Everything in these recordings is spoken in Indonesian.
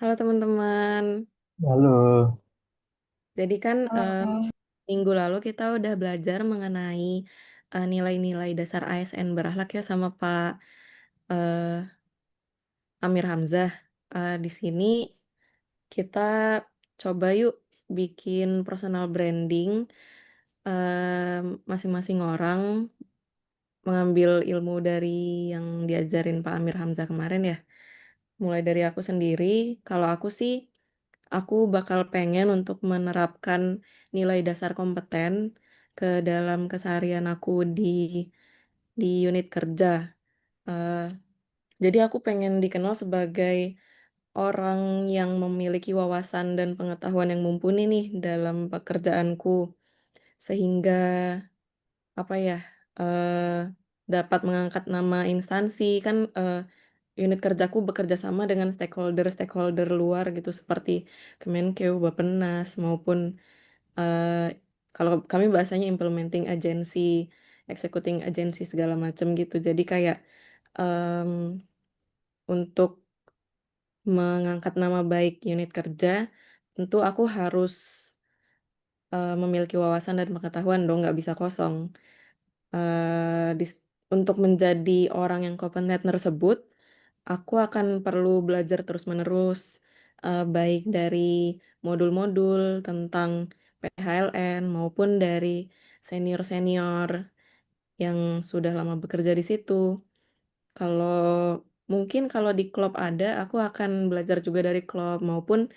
Halo teman-teman. Halo, Jadi kan Halo, minggu lalu kita udah belajar mengenai nilai-nilai dasar ASN berakhlak ya sama Pak eh, Amir Hamzah. Di sini kita coba yuk bikin personal branding masing-masing orang mengambil ilmu dari yang diajarin Pak Amir Hamzah kemarin ya. Mulai dari aku sendiri, kalau aku sih aku bakal pengen untuk menerapkan nilai dasar kompeten ke dalam keseharian aku di unit kerja. Eh, jadi aku pengen dikenal sebagai orang yang memiliki wawasan dan pengetahuan yang mumpuni nih dalam pekerjaanku, sehingga apa ya eh, dapat mengangkat nama instansi kan. Unit kerjaku bekerja sama dengan stakeholder-stakeholder luar gitu seperti Kemenkeu, Bappenas maupun eh, kalau kami bahasanya implementing agency, executing agency segala macam gitu. Jadi kayak em, untuk mengangkat nama baik unit kerja, tentu aku harus memiliki wawasan dan pengetahuan dong, nggak bisa kosong. Untuk menjadi orang yang kompeten tersebut, aku akan perlu belajar terus-menerus, baik dari modul-modul tentang PHLN maupun dari senior-senior yang sudah lama bekerja di situ. Kalau mungkin kalau di klub ada, aku akan belajar juga dari klub maupun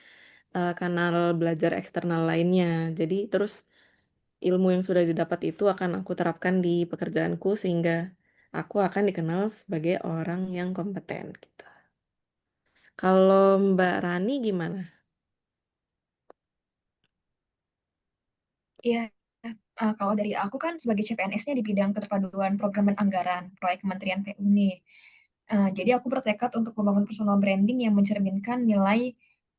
kanal belajar eksternal lainnya. Jadi terus ilmu yang sudah didapat itu akan aku terapkan di pekerjaanku sehingga aku akan dikenal sebagai orang yang kompeten gitu. Kalau Mbak Rani gimana? iya. Kalau dari aku kan sebagai CPNS-nya di bidang keterpaduan program dan anggaran proyek Kementerian PU nih. Jadi aku bertekad untuk membangun personal branding yang mencerminkan nilai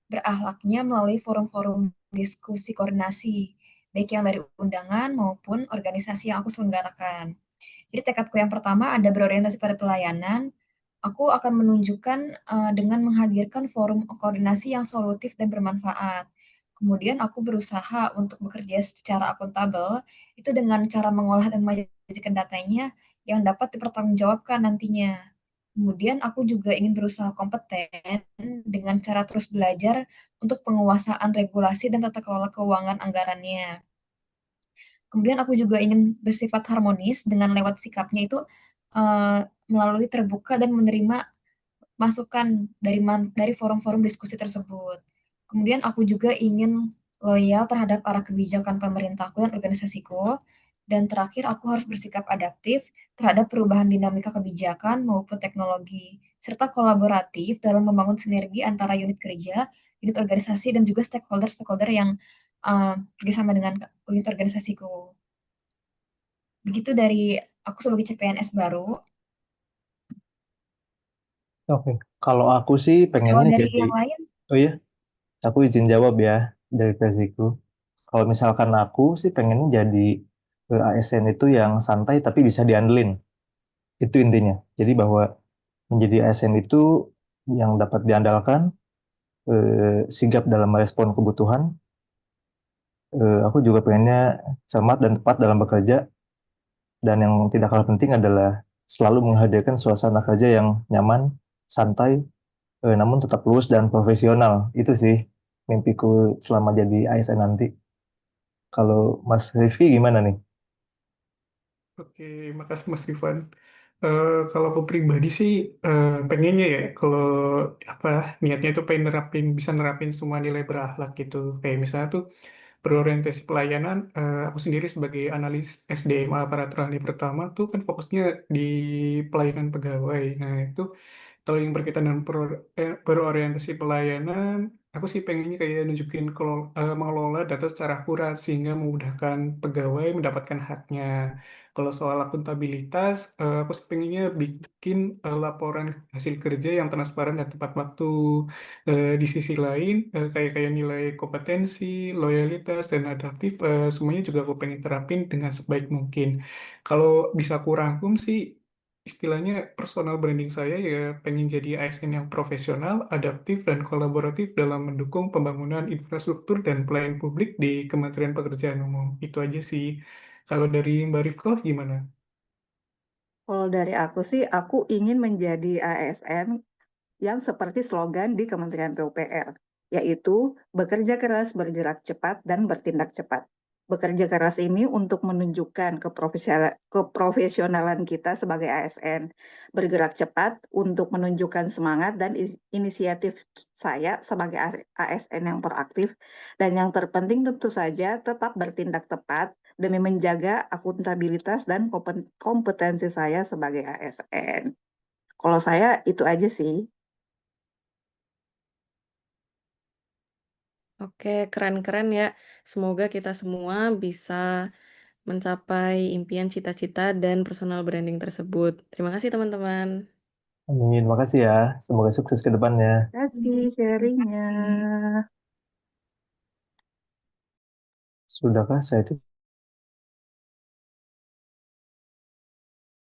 berakhlaknya melalui forum-forum diskusi koordinasi, baik yang dari undangan maupun organisasi yang aku selenggarakan. Jadi tekadku yang pertama ada berorientasi pada pelayanan. Aku akan menunjukkan dengan menghadirkan forum koordinasi yang solutif dan bermanfaat. Kemudian aku berusaha untuk bekerja secara akuntabel, itu dengan cara mengolah dan menyajikan datanya yang dapat dipertanggungjawabkan nantinya. Kemudian aku juga ingin berusaha kompeten dengan cara terus belajar untuk penguasaan regulasi dan tata kelola keuangan anggarannya. Kemudian aku juga ingin bersifat harmonis dengan lewat sikapnya itu melalui terbuka dan menerima masukan dari forum-forum diskusi tersebut. Kemudian aku juga ingin loyal terhadap arah kebijakan pemerintahku dan organisasiku. Dan terakhir, aku harus bersikap adaptif terhadap perubahan dinamika kebijakan maupun teknologi, serta kolaboratif dalam membangun sinergi antara unit kerja, unit organisasi, dan juga stakeholder-stakeholder yang bekerjasama dengan unit organisasiku. Begitu dari aku sebagai CPNS baru. oke. Kalau aku sih Kalau pengennya dari jadi, yang lain, oh iya, aku izin jawab ya dari versiku. Kalau misalkan aku sih pengennya jadi ASN itu yang santai tapi bisa diandelin. Itu intinya. Jadi bahwa menjadi ASN itu yang dapat diandalkan, sigap dalam merespon kebutuhan. Aku juga pengennya cermat dan tepat dalam bekerja. Dan yang tidak kalah penting adalah selalu menghadirkan suasana kerja yang nyaman, santai, namun tetap lurus dan profesional. Itu sih mimpiku selama jadi ASN nanti. Kalau Mas Rifki gimana nih? Oke, makasih Mas Rifan. Kalau aku pribadi sih pengennya ya kalau apa niatnya itu pengen bisa nerapin semua nilai berakhlak gitu. Kayak misalnya tuh berorientasi pelayanan, aku sendiri sebagai analis SDM aparatur ahli pertama tuh kan fokusnya di pelayanan pegawai. Nah itu kalau yang berkaitan dengan berorientasi pelayanan, aku sih pengennya kayak nunjukin mengelola data secara akurat sehingga memudahkan pegawai mendapatkan haknya. Kalau soal akuntabilitas, aku sih pengennya bikin laporan hasil kerja yang transparan dan tepat waktu. Di sisi lain, kayak kayak nilai kompetensi, loyalitas, dan adaptif, semuanya juga aku pengen terapin dengan sebaik mungkin. Kalau bisa aku rangkum sih, istilahnya personal branding saya ya pengen jadi ASN yang profesional, adaptif, dan kolaboratif dalam mendukung pembangunan infrastruktur dan pelayanan publik di Kementerian Pekerjaan Umum. Itu aja sih. Kalau dari Mbak Rifko gimana? Kalau dari aku sih, aku ingin menjadi ASN yang seperti slogan di Kementerian PUPR, yaitu bekerja keras, bergerak cepat, dan bertindak cepat. Bekerja keras ini untuk menunjukkan keprofesionalan kita sebagai ASN. Bergerak cepat untuk menunjukkan semangat dan inisiatif saya sebagai ASN yang proaktif. Dan yang terpenting tentu saja tetap bertindak tepat demi menjaga akuntabilitas dan kompetensi saya sebagai ASN. Kalau saya itu aja sih. Oke, keren-keren ya. Semoga kita semua bisa mencapai impian, cita-cita, dan personal branding tersebut. Terima kasih teman-teman. Amin, makasih ya. Semoga sukses ke depannya. Terima kasih Terima sharingnya. kasih. Sudahkah saya